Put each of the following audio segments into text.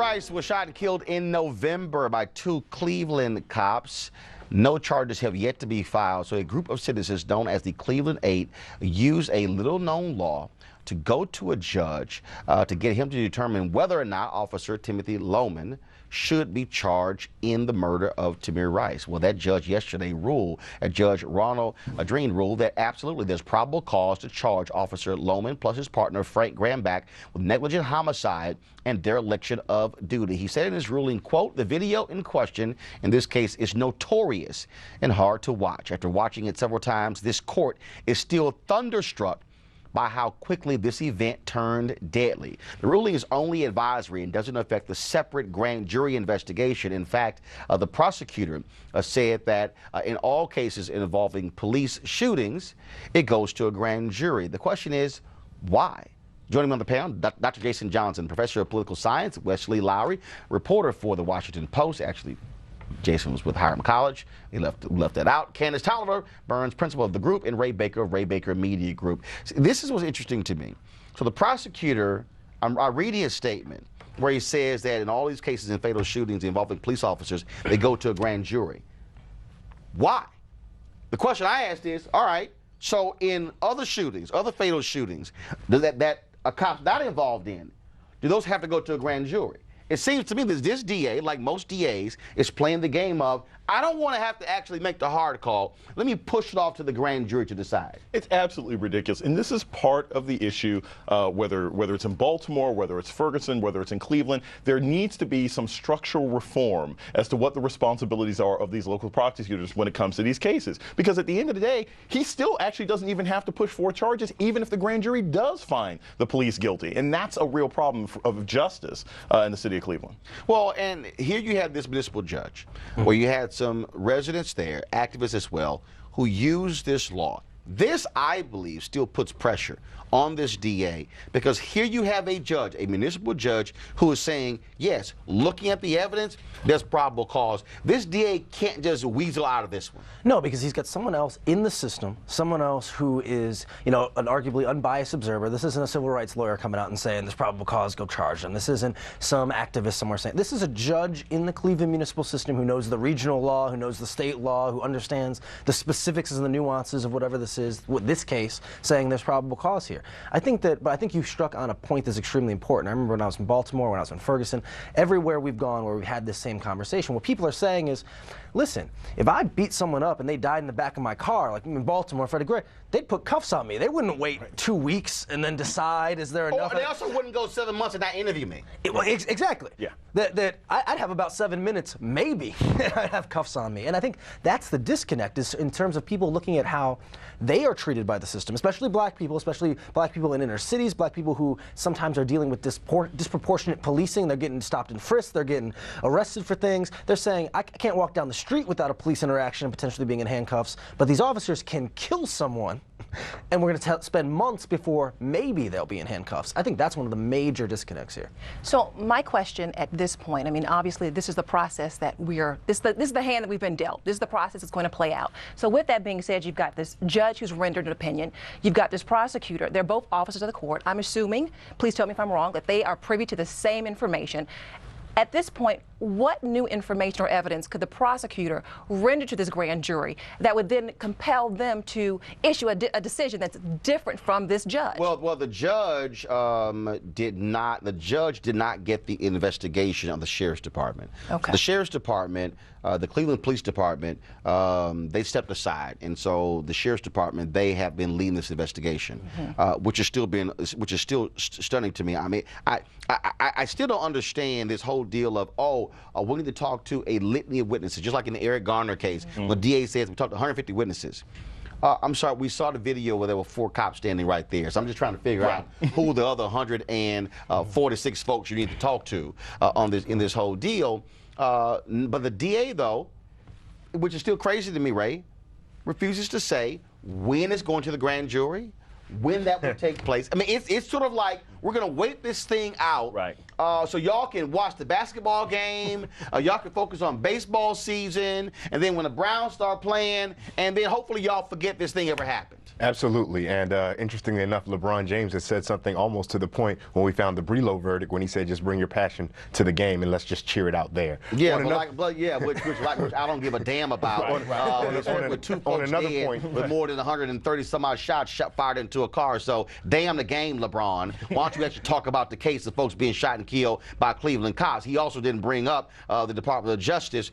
Rice was shot and killed in November by two Cleveland cops. No charges have yet to be filed. So a group of citizens known as the Cleveland Eight used a little-known law to go to a judge to get him to determine whether or not Officer Timothy Loehmann should be charged in the murder of Tamir Rice. Well, that judge yesterday ruled, Judge Ronald Adrien ruled that absolutely there's probable cause to charge Officer Loehmann plus his partner Frank Grambach with negligent homicide and dereliction of duty. He said in his ruling, quote, "The video in question in this case is notorious and hard to watch. After watching it several times, this court is still thunderstruck by how quickly this event turned deadly." The ruling is only advisory and doesn't affect the separate grand jury investigation. In fact, the prosecutor said that in all cases involving police shootings, it goes to a grand jury. The question is, why? Joining me on the panel, Dr. Jason Johnson, professor of political science, Wesley Lowery, reporter for the Washington Post. Actually, Jason was with Hiram College. He left that out. Candace Tolliver Burns, principal of the group, and Ray Baker of Ray Baker Media Group. This is what's interesting to me. So the prosecutor, I read his statement where he says that in all these cases in fatal shootings involving police officers, they go to a grand jury. Why? The question I asked is, all right, so in other shootings, other fatal shootings, that a cop's not involved in, do those have to go to a grand jury? It seems to me that this DA, like most DAs, is playing the game of, I don't want to have to actually make the hard call. Let me push it off to the grand jury to decide. It's absolutely ridiculous. And this is part of the issue, whether it's in Baltimore, whether it's Ferguson, whether it's in Cleveland. There needs to be some structural reform as to what the responsibilities are of these local prosecutors when it comes to these cases. Because at the end of the day, he still actually doesn't even have to push forward charges, even if the grand jury does find the police guilty. And that's a real problem of justice in the city of Cleveland. Well, and here you have this municipal judge, where you had some residents there, activists as well, who used this law. This, I believe, still puts pressure on this DA, because here you have a judge, a municipal judge, who is saying, yes, looking at the evidence, there's probable cause. This DA can't just weasel out of this one. No, because he's got someone else in the system, someone else who is, an arguably unbiased observer. This isn't a civil rights lawyer coming out and saying there's probable cause, go charge them. This isn't some activist somewhere saying. This is a judge in the Cleveland municipal system who knows the regional law, who knows the state law, who understands the specifics and the nuances of whatever this is, with this case, saying there's probable cause here. I think you struck on a point that's extremely important. I remember when I was in Baltimore, when I was in Ferguson, everywhere we've gone where we've had this same conversation, what people are saying is, listen, if I beat someone up and they died in the back of my car, like in Baltimore, Freddie Gray, they'd put cuffs on me. They wouldn't wait 2 weeks and then decide, is there enough? Oh, they also wouldn't go 7 months and not interview me. Exactly. Yeah. I'd have about 7 minutes, maybe, I'd have cuffs on me. And I think that's the disconnect, is in terms of people looking at how they are treated by the system, especially black people in inner cities, black people who sometimes are dealing with disproportionate policing. They're getting stopped and frisked, they're getting arrested for things. They're saying, I can't walk down the street without a police interaction and potentially being in handcuffs, but these officers can kill someone, and we're going to spend months before maybe they'll be in handcuffs. I think that's one of the major disconnects here. So my question at this point, I mean, obviously this is the process that this is the hand that we've been dealt. This is the process that's going to play out. So with that being said, you've got this judge who's rendered an opinion. You've got this prosecutor. They're both officers of the court. I'm assuming, please tell me if I'm wrong, that they are privy to the same information. At this point, what new information or evidence could the prosecutor render to this grand jury that would then compel them to issue a decision that's different from this judge? Well, the judge did not get the investigation of the Sheriff's Department. Okay. The Sheriff's Department, the Cleveland Police Department, they stepped aside, and so the Sheriff's Department, they have been leading this investigation, which is still stunning to me. I mean, I still don't understand this whole deal of, we need to talk to a litany of witnesses, just like in the Eric Garner case, when DA says we talked to 150 witnesses. I'm sorry, we saw the video where there were 4 cops standing right there. So I'm just trying to figure out who the other 146 folks you need to talk to in this whole deal. But the DA, though, which is still crazy to me, Ray, refuses to say when it's going to the grand jury, when that will take place. I mean, it's sort of like we're going to wait this thing out. Right. So y'all can watch the basketball game. Y'all can focus on baseball season. And then when the Browns start playing, and then hopefully y'all forget this thing ever happened. Absolutely. And interestingly enough, LeBron James has said something almost to the point when we found the Brelo verdict, when he said, just bring your passion to the game and let's just cheer it out there. Yeah, which I don't give a damn about. With two folks dead, with more than 130 some odd shots fired into a car. So damn the game, LeBron. Why don't you actually talk about the case of folks being shot and killed by Cleveland cops? He also didn't bring up the Department of Justice,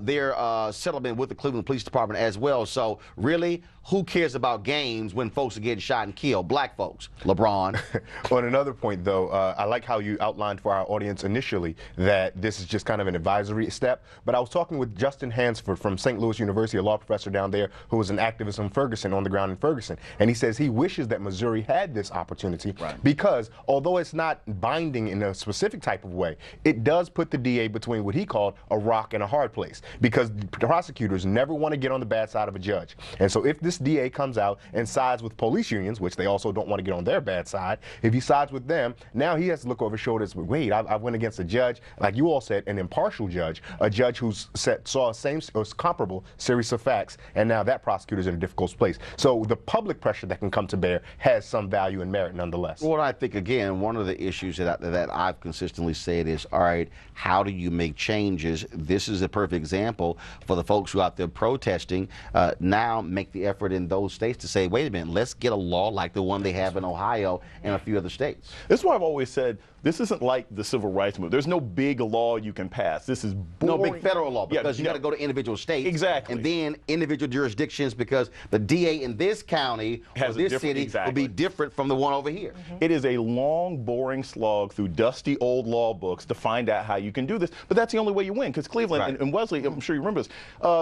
their settlement with the Cleveland Police Department as well. So really, who cares about games when folks are getting shot and killed? Black folks, LeBron. On another point, though, I like how you outlined for our audience initially that this is just kind of an advisory step. But I was talking with Justin Hansford from St. Louis University, a law professor down there who was an activist in Ferguson, on the ground in Ferguson. And he says he wishes that Missouri had this opportunity because although it's not binding in a specific type of way, it does put the DA between what he called a rock and a hard place, because prosecutors never want to get on the bad side of a judge. And so if this DA comes out and sides with police unions, which they also don't want to get on their bad side, if he sides with them, now he has to look over his shoulders. Wait, I went against a judge, like you all said, an impartial judge, a judge who saw a same or comparable series of facts, and now that prosecutor's in a difficult place. So the public pressure that can come to bear has some value and merit nonetheless. Well, I think, again, one of the issues that I've consistently said is, all right, how do you make changes? This is a perfect example for the folks who are out there protesting. Now make the effort in those states to say, wait a minute, let's get a law like the one they have in Ohio and a few other states. This is why I've always said this isn't like the civil rights movement. There's no big law you can pass. This is boring. No big federal law, because you got to go to individual states. Exactly. And then individual jurisdictions, because the DA in this county or this city will be different from the one over here. It is a long, boring slog through dusty old law books to find out how you can do this. But that's the only way you win, because Cleveland and Wesley, I'm sure you remember this,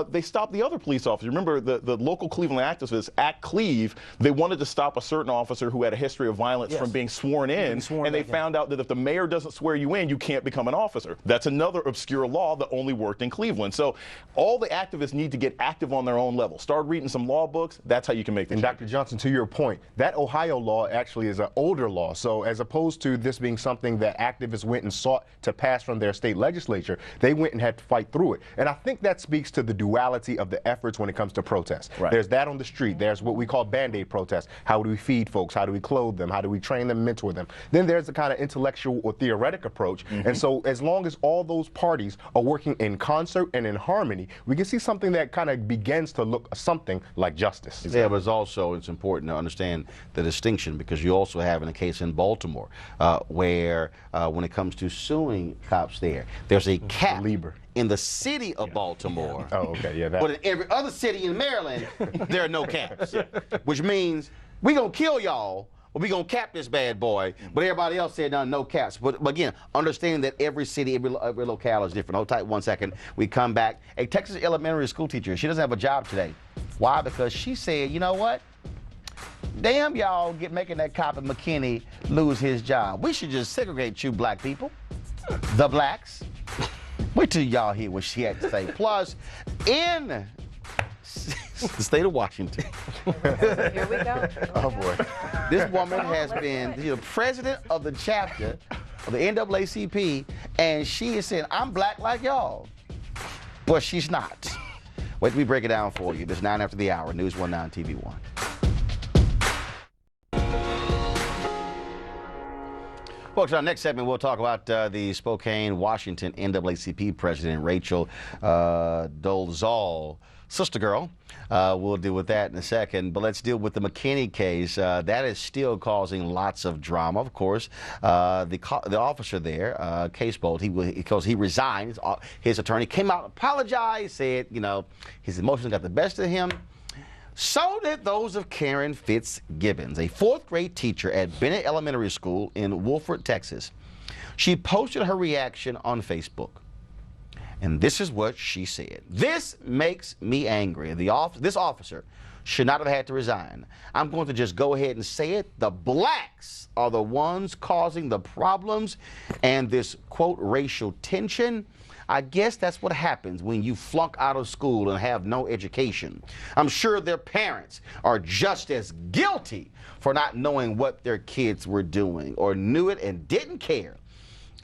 they stopped the other police officers. Remember the local Cleveland activists at Cleve, they wanted to stop a certain officer who had a history of violence from being sworn in, and they found out that if the mayor doesn't swear you in, you can't become an officer. That's another obscure law that only worked in Cleveland. So all the activists need to get active on their own level. Start reading some law books. That's how you can make the change. And Dr. Johnson, to your point, that Ohio law actually is an older law. So as opposed to this being something that activists went and sought to pass from their state legislature, they went and had to fight through it. And I think that speaks to the duality of the efforts when it comes to protests. There's that on the street. There's what we call Band-Aid protests. How do we feed folks? How do we clothe them? How do we train them, mentor them? Then there's the kind of intellectual or theoretic approach. And so as long as all those parties are working in concert and in harmony, we can see something that kind of begins to look something like justice. Yeah, but it's important to understand the distinction, because you also have in a case in Baltimore where when it comes to suing cops there's a cap in the city of Baltimore. But in every other city in Maryland, there are no caps, which means we gonna kill y'all, but we gonna cap this bad boy. But everybody else said no caps. But again, understanding that every city, every locale is different. Hold tight 1 second. We come back. A Texas elementary school teacher, she doesn't have a job today. Why? Because she said, you know what? Damn y'all making that cop in McKinney lose his job. We should just segregate you black people, the blacks. Wait till y'all hear what she had to say. Plus, in the state of Washington. Here we go. Oh boy. This woman has been the president of the chapter of the NAACP, and she is saying, I'm black like y'all. But she's not. Wait till we break it down for you. This 9 after the hour, News 19 TV 1. Folks, our next segment, we'll talk about the Spokane, Washington NAACP president, Rachel Dolezal, sister girl. We'll deal with that in a second, but let's deal with the McKinney case. That is still causing lots of drama, of course. The officer there, Case Bolt, because he resigned, his attorney came out, apologized, said, you know, his emotions got the best of him. So did those of Karen Fitzgibbons, a 4th grade teacher at Bennett Elementary School in Wolford, Texas. She posted her reaction on Facebook. And this is what she said. This makes me angry. This officer should not have had to resign. I'm going to just go ahead and say it. The blacks are the ones causing the problems and this, quote, racial tension. I guess that's what happens when you flunk out of school and have no education. I'm sure their parents are just as guilty for not knowing what their kids were doing or knew it and didn't care.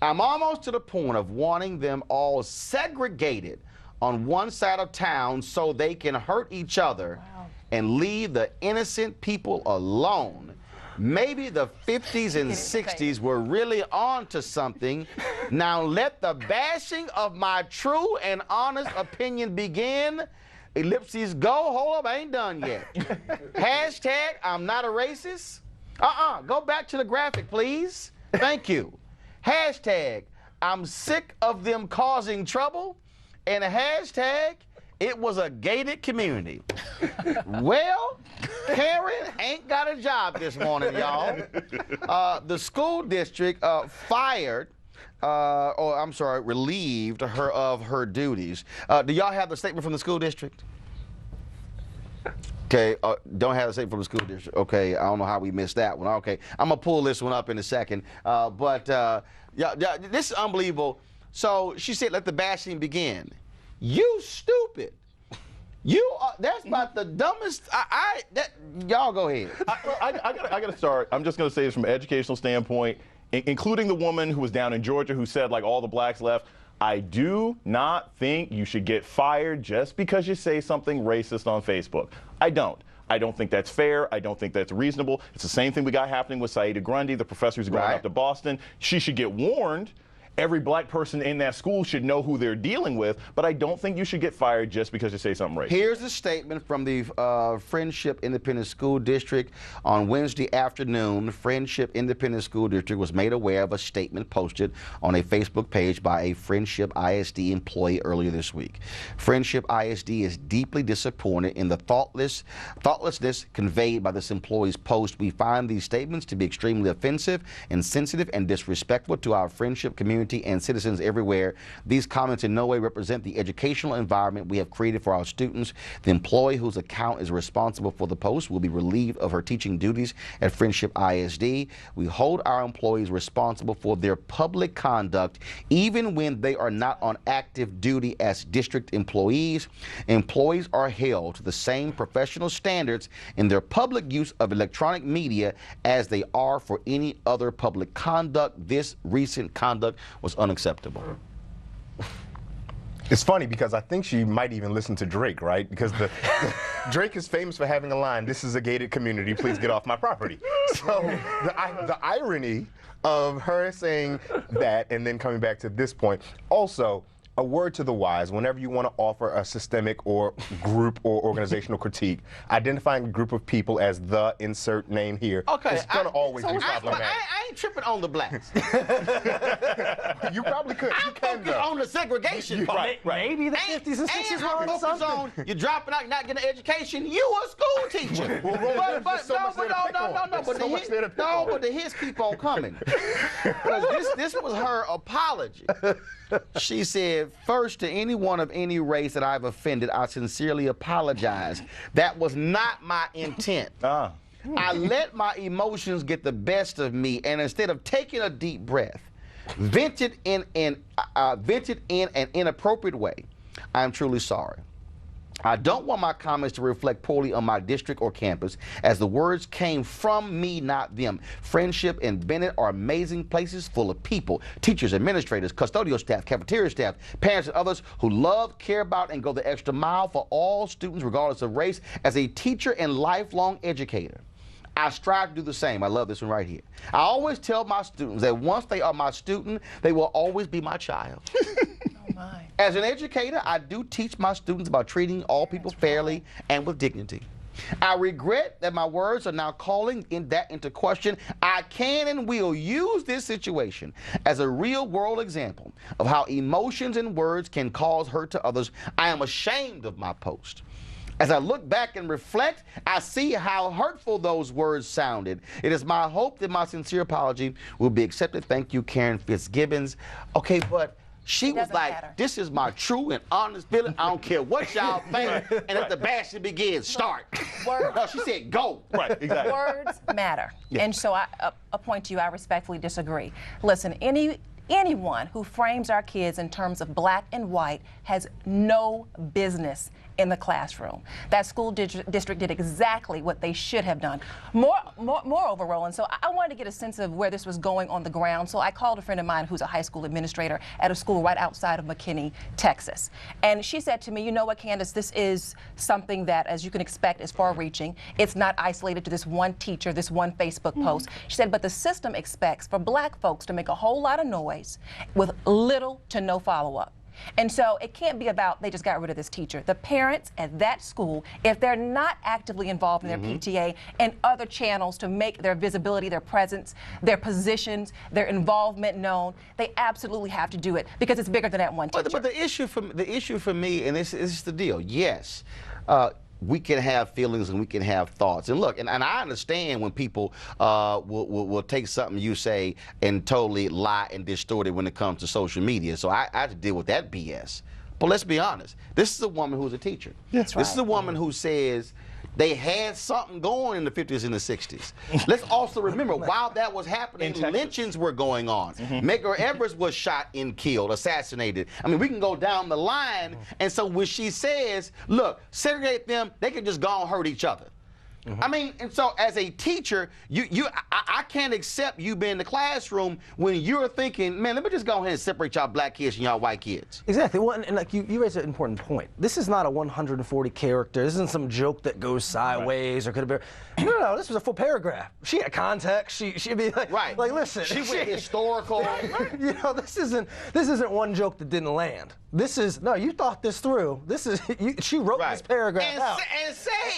I'm almost to the point of wanting them all segregated on one side of town so they can hurt each other and leave the innocent people alone. Maybe the 50s and 60s were really on to something. Now let the bashing of my true and honest opinion begin. Ellipses go. Hold up, I ain't done yet. Hashtag I'm not a racist. Go back to the graphic, please. Thank you. Hashtag I'm sick of them causing trouble. And hashtag it was a gated community. Well, Karen ain't got a job this morning, y'all. The school district relieved her of her duties. Do y'all have the statement from the school district? Okay, don't have the statement from the school district. Okay, I don't know how we missed that one. Okay, I'm gonna pull this one up in a second. Yeah, this is unbelievable. So she said, let the bashing begin. You stupid. That's about the dumbest. Y'all go ahead. I gotta start. I'm just gonna say this from an educational standpoint, including the woman who was down in Georgia who said like all the blacks left. I do not think you should get fired just because you say something racist on Facebook. I don't. I don't think that's fair. I don't think that's reasonable. It's the same thing we got happening with Saida Grundy, the professor who's going up to Boston. She should get warned. Every black person in that school should know who they're dealing with, but I don't think you should get fired just because you say something racist. Here's a statement from the Friendship Independent School District. On Wednesday afternoon, Friendship Independent School District was made aware of a statement posted on a Facebook page by a Friendship ISD employee earlier this week. Friendship ISD is deeply disappointed in the thoughtlessness conveyed by this employee's post. We find these statements to be extremely offensive, insensitive, and disrespectful to our friendship community and citizens everywhere. These comments in no way represent the educational environment we have created for our students. The employee whose account is responsible for the post will be relieved of her teaching duties at Friendship ISD. We hold our employees responsible for their public conduct even when they are not on active duty as district employees. Employees are held to the same professional standards in their public use of electronic media as they are for any other public conduct. This recent conduct was unacceptable. It's funny because I think she might even listen to Drake, right? Because Drake is famous for having a line, "This is a gated community, please get off my property." So the irony of her saying that and then coming back to this point. Also, a word to the wise, whenever you want to offer a systemic or group or organizational critique, identifying a group of people as the insert name here is going to always be problematic. I ain't tripping on the blacks. You probably could. I'm focused on the segregation part. Maybe the 50s and 60s were on focused something. on you're dropping out, you're not getting an education. You a school teacher. But the hits keep on coming. Because this was her apology. She said, first, to anyone of any race that I've offended, I sincerely apologize. That was not my intent. I let my emotions get the best of me, and instead of taking a deep breath, vented in an inappropriate way, I am truly sorry. I don't want my comments to reflect poorly on my district or campus, as the words came from me, not them. Friendship and Bennett are amazing places full of people, teachers, administrators, custodial staff, cafeteria staff, parents, and others who love, care about, and go the extra mile for all students, regardless of race. As a teacher and lifelong educator, I strive to do the same. I love this one right here. I always tell my students that once they are my student, they will always be my child. As an educator, I do teach my students about treating all people fairly and with dignity. I regret that my words are now calling into question. I can and will use this situation as a real-world example of how emotions and words can cause hurt to others. I am ashamed of my post. As I look back and reflect, I see how hurtful those words sounded. It is my hope that my sincere apology will be accepted. Thank you, Karen Fitzgibbons. Okay, but she was like, this is my true and honest feeling. I don't care what y'all think. And if the bashing begins, start. No, she said go. Right, exactly. Words matter. Yeah. And so a point to you, I respectfully disagree. Listen, anyone who frames our kids in terms of black and white has no business in the classroom. That school district did exactly what they should have done. Moreover, Roland, so I wanted to get a sense of where this was going on the ground. So I called a friend of mine who's a high school administrator at a school right outside of McKinney, Texas. And she said to me, you know what, Candace, this is something that, as you can expect, is far-reaching. It's not isolated to this one teacher, this one Facebook post. She said, but the system expects for black folks to make a whole lot of noise with little to no follow-up. And so it can't be about they just got rid of this teacher. The parents at that school, if they're not actively involved in their PTA and other channels to make their visibility, their presence, their positions, their involvement known, they absolutely have to do it because it's bigger than that one teacher. But the issue for me, and this is the deal. Yes. We can have feelings and we can have thoughts. And look, and I understand when people will take something you say and totally lie and distort it when it comes to social media. So I have to deal with that BS. But let's be honest. This is a woman who's a teacher. That's right. This is a woman who says they had something going in the 50s and the 60s. Let's also remember, while that was happening, lynchings were going on. Medgar Evers was shot and killed, assassinated. I mean, we can go down the line. And so when she says, look, segregate them, they can just go and hurt each other. I mean, and so as a teacher, I can't accept you being in the classroom when you're thinking, man, let me just go ahead and separate y'all black kids and y'all white kids. Exactly. Well, and like you raised an important point. This is not a 140 character. This isn't some joke that goes sideways or could have been. No, this was a full paragraph. She had context. She'd be like, like, listen. She went historical. You know, this isn't one joke that didn't land. This is no. You thought this through. This is she wrote this paragraph out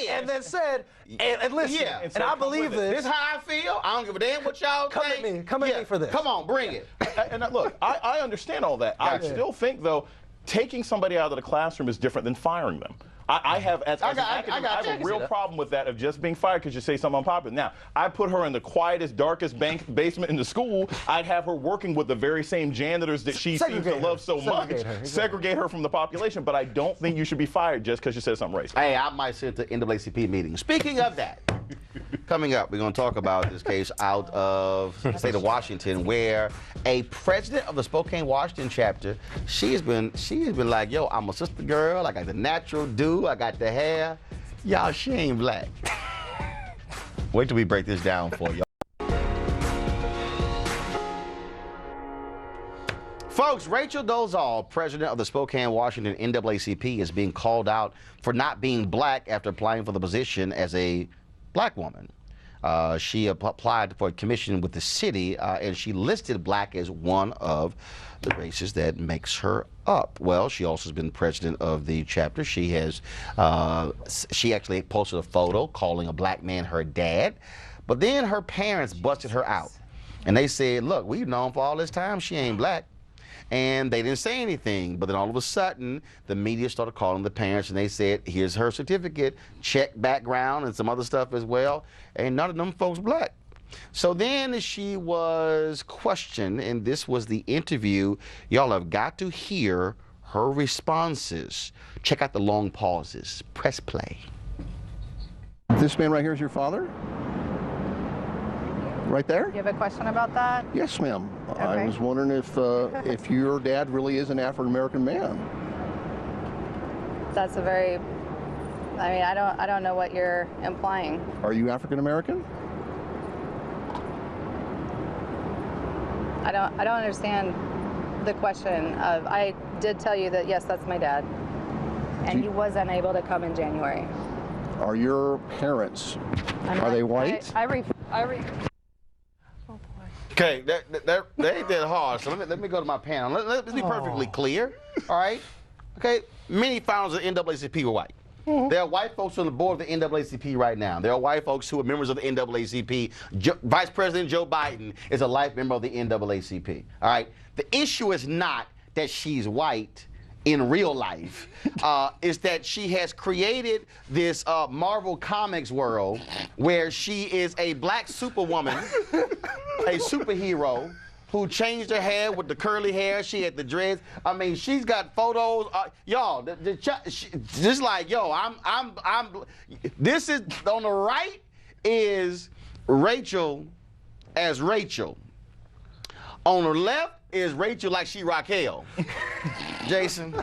and then said. And listen, and I believe this. This is how I feel. I don't give a damn what y'all Come think. at me. Come at me for this. Come on, bring it. And look, I understand all that. I still think, though, taking somebody out of the classroom is different than firing them. I have, as an academic, I have a real problem with that of just being fired because you say something unpopular. Now, I put her in the quietest, darkest basement in the school. I'd have her working with the very same janitors that she seems to love so much. Segregate her from the population. But I don't think you should be fired just because you said something racist. Hey, I might sit at the NAACP meeting. Speaking of that, coming up, we're going to talk about this case out of the state of Washington, where a president of the Spokane, Washington chapter, she has been like, yo, I'm a sister girl. I got the natural do. I got the hair. Y'all, she ain't black. Wait till we break this down for y'all. Folks, Rachel Dolezal, president of the Spokane, Washington NAACP, is being called out for not being black after applying for the position as a black woman. She applied for a commission with the city, and she listed black as one of the races that makes her up. Well, she also has been president of the chapter. She has, she actually posted a photo calling a black man her dad, but then her parents busted her out, and they said, look, we've known for all this time she ain't black. And they didn't say anything, but then all of a sudden, the media started calling the parents, and they said, here's her certificate, check background, and some other stuff as well, and none of them folks black. So then she was questioned, and this was the interview. Y'all have got to hear her responses. Check out the long pauses. Press play. This man right here is your father? Right there? You have a question about that? Yes, ma'am. Okay. I was wondering if your dad really is an African-American man. That's a very, I mean, I don't know what you're implying. Are you African-American? I don't understand the question of, I did tell you that, yes, that's my dad. And he was unable to come in January. Are your parents, are they white? Okay, that ain't that hard. So let me go to my panel. Let's be perfectly clear. All right. Okay. Many founders of the NAACP were white. There are white folks on the board of the NAACP right now. There are white folks who are members of the NAACP. Vice President Joe Biden is a life member of the NAACP. All right. The issue is not that she's white in real life, is that she has created this Marvel Comics world where she is a black superwoman, a superhero who changed her hair with the curly hair. She had the dreads. I mean, she's got photos. Y'all, just like, yo, this is, on the right is Rachel as Rachel. On the left is Rachel like she Raquel? Jason?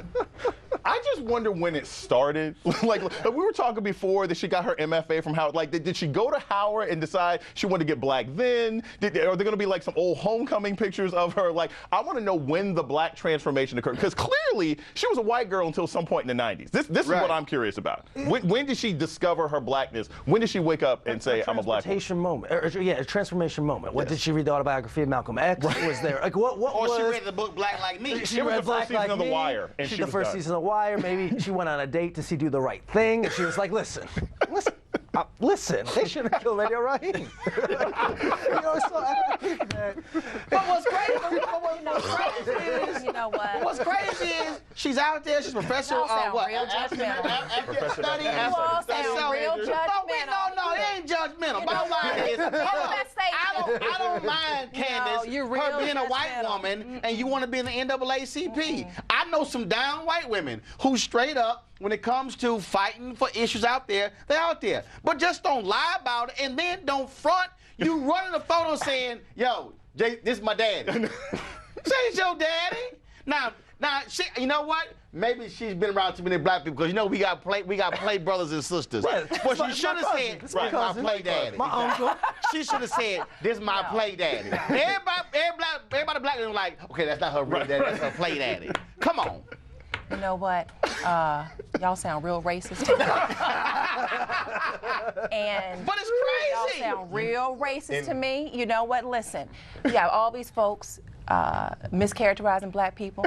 I just wonder when it started. Like we were talking before that she got her MFA from Howard. Like, did she go to Howard and decide she wanted to get black then? Are there going to be like some old homecoming pictures of her? Like, I want to know when the black transformation occurred, because clearly she was a white girl until some point in the 90s. This is what I'm curious about. When did she discover her blackness? When did she wake up and say, I'm a black woman? A transformation moment. What did she read the autobiography of Malcolm X? Was there like what Or was? she read the book Black Like Me. She It was read the Black first season Like of The Me. Wire, and She she the was first done. season of The Wire. Maybe she went on a date to see Do the Right Thing, and she was like, listen, listen, they shouldn't have killed Radio Raheem. You know, so I think that. But what's crazy, You know what? what's crazy is she's out there, she's a professor Y'all sound what? real judgmental. Professor study. You all sound real judgmental. No, it ain't judgmental. Bottom line is, Let's say I don't mind, Candace, you're real her being a white judgmental. woman and you want to be in the NAACP. I know some down white women who straight up, when it comes to fighting for issues out there, they're out there. But just don't lie about it and then don't front. You running a photo saying, yo, Jay, this is my daddy. Say it's your daddy. Now, you know what? Maybe she's been around too many black people because you know we got play brothers and sisters. Right. But she should have said, "This is my play daddy." My uncle. She should have said, "This is my play daddy." Everybody black was like, "Okay, that's not her real daddy. That's her play daddy." Come on. You know what? Y'all sound real racist. And But it's y'all crazy. sound real racist to me. You know what? Listen, you have all these folks mischaracterizing black people.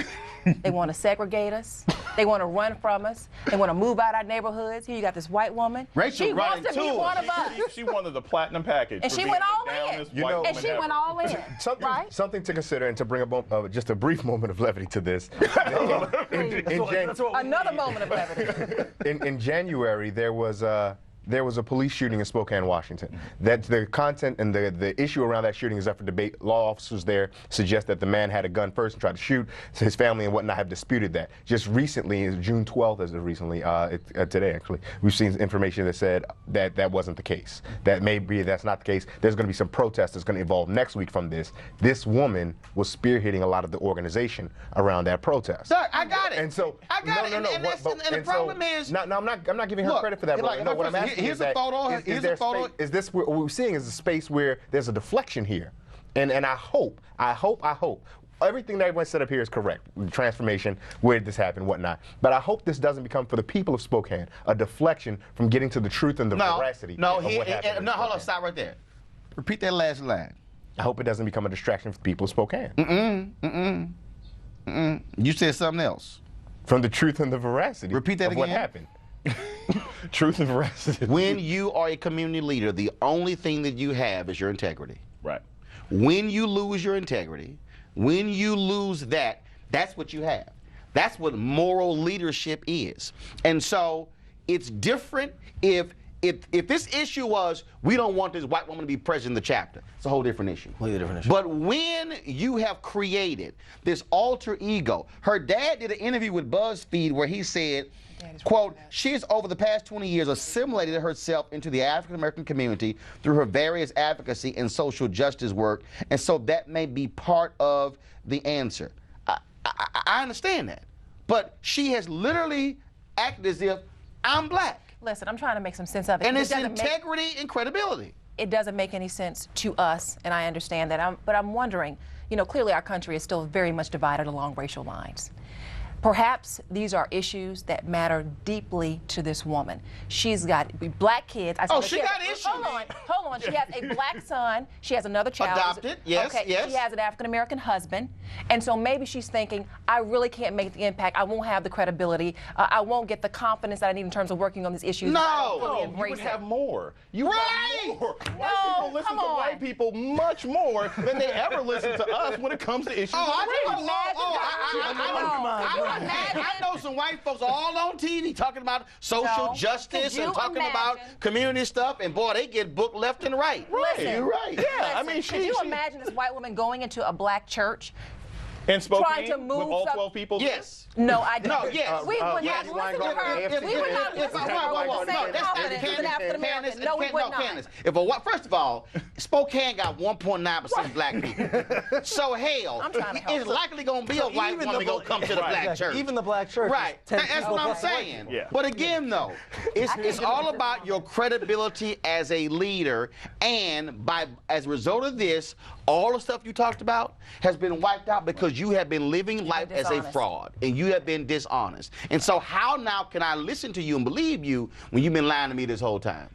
They want to segregate us. They want to run from us. They want to move out our neighborhoods. Here you got this white woman. Rachel she running wants to be too. one of us. She wanted the platinum package. And for she being went the all in. downest You white know- woman And she ever. went all in. Right? Something to consider and to bring just a brief moment of levity to this. Another moment of levity. In January, there was a police shooting in Spokane, Washington. That the content and the issue around that shooting is up for debate. Law officers there suggest that the man had a gun first and tried to shoot. So his family and whatnot have disputed that. Just recently, June 12th, today actually, we've seen information that said that that wasn't the case. That maybe that's not the case. There's going to be some protest that's going to evolve next week from this. This woman was spearheading a lot of the organization around that protest. Sir, I got it. And so I got it. no. And the problem is, no, I'm not giving her Look, credit for that. like, But no, what I'm asking here's is a that photo, is here's there a photo. Is this what we're seeing is a space where there's a deflection here, and I hope everything that everyone said up here is correct. Transformation, where did this happen, whatnot. But I hope this doesn't become, for the people of Spokane, a deflection from getting to the truth and the veracity of what happened. No, hold on, stop right there. Repeat that last line. I hope it doesn't become a distraction for the people of Spokane. You said something else. From the truth and the veracity Repeat that of what again. happened. Truth and veracity. When you are a community leader, the only thing that you have is your integrity. Right. When you lose your integrity, when you lose that, that's what you have. That's what moral leadership is. And so it's different if this issue was, we don't want this white woman to be president of the chapter. It's a whole different issue. Completely different issue. But when you have created this alter ego, her dad did an interview with BuzzFeed where he said, quote, she has over the past 20 years assimilated herself into the African American community through her various advocacy and social justice work, and so that may be part of the answer. I understand that, but she has literally acted as if I'm black. Listen, I'm trying to make some sense of it. And It it's doesn't make- integrity and credibility. it doesn't make any sense to us, and I understand that. But I'm wondering, clearly our country is still very much divided along racial lines. Perhaps these are issues that matter deeply to this woman. She's got black kids. She got issues. Hold on. She has a black son. She has another child. Adopted, yes, Okay, yes. she has an African-American husband. And so maybe she's thinking, I really can't make the impact. I won't have the credibility. I won't get the confidence that I need in terms of working on these issues. No. I don't fully You embrace would it. have more. You Right. have more. No, White people listen come to on. white people much more than they ever listen to us when it comes to issues. I know some white folks all on TV talking about social No. justice Could you and talking about imagine? community stuff, and boy, they get booked left and right. Listen, You're right. Yeah, I mean, could you imagine this white woman going into a black church, In Spokane, trying to move with all some- 12 people? Yes. No, I don't. No, yes. We would yes. not listen to her. If- We would not listen to her with the same confidence as an African American. No, we would not. Candace, first of all, Spokane got 1.9% black people. So hell, I'm trying to help. it's likely going to be a white woman going to come to the black Exactly. church. Even the black church. Right. is 10 That's people what I'm plus white saying. people. Yeah. But again, though, it's all about your credibility as a leader, and as a result of this, all the stuff you talked about has been wiped out because you have been living life as a dishonest. fraud and you have been dishonest. And so how now can I listen to you and believe you when you've been lying to me this whole time?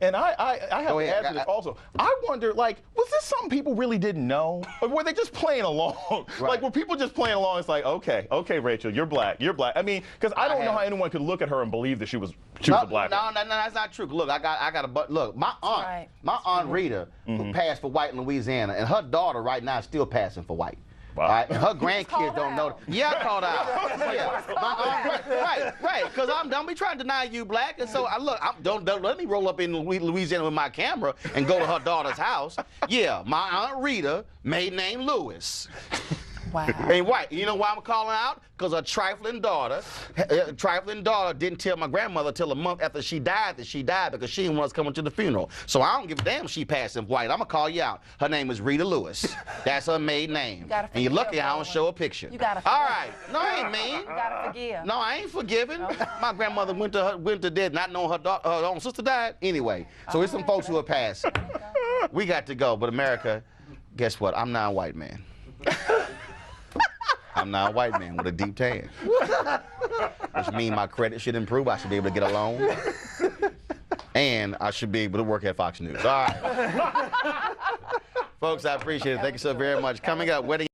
And I have Go to ahead. add to this also. I wonder, like, was this something people really didn't know? Or were they just playing along? Right. Like, were people just playing along? It's like, okay, Rachel, you're black. I mean, because I don't know how anyone could look at her and believe that she was a black woman. No, that's not true. Look, I got a look. My right. aunt Rita, who passed for white in Louisiana, and her daughter right now is still passing for white. Wow. All right? And her called grandkids don't know. out. Yeah, I called out. Yeah. Right. Because don't be trying to deny you black. And so don't let me roll up in Louisiana with my camera and go to her daughter's house. Yeah, my aunt Rita, maiden name Lewis. Wow. Ain't white. You know why I'm calling out? Because a trifling daughter didn't tell my grandmother till a month after she died that she died because she didn't want us coming to the funeral. So I don't give a damn if she passing white. I'm going to call you out. Her name is Rita Lewis. That's her maiden name. gotta And you're lucky forgive, I don't Roland. show a picture. You gotta All forgive. right. No, I ain't mean. You gotta forgive. No, I ain't forgiving. My grandmother went to death not knowing her own sister died. Anyway, so it's some folks who have passed. We got to go. But America, guess what? I'm not a white man. I'm not a white man with a deep tan. Which means my credit should improve. I should be able to get a loan. And I should be able to work at Fox News. All right. Folks, I appreciate it. Thank you so very much. Coming up, wedding.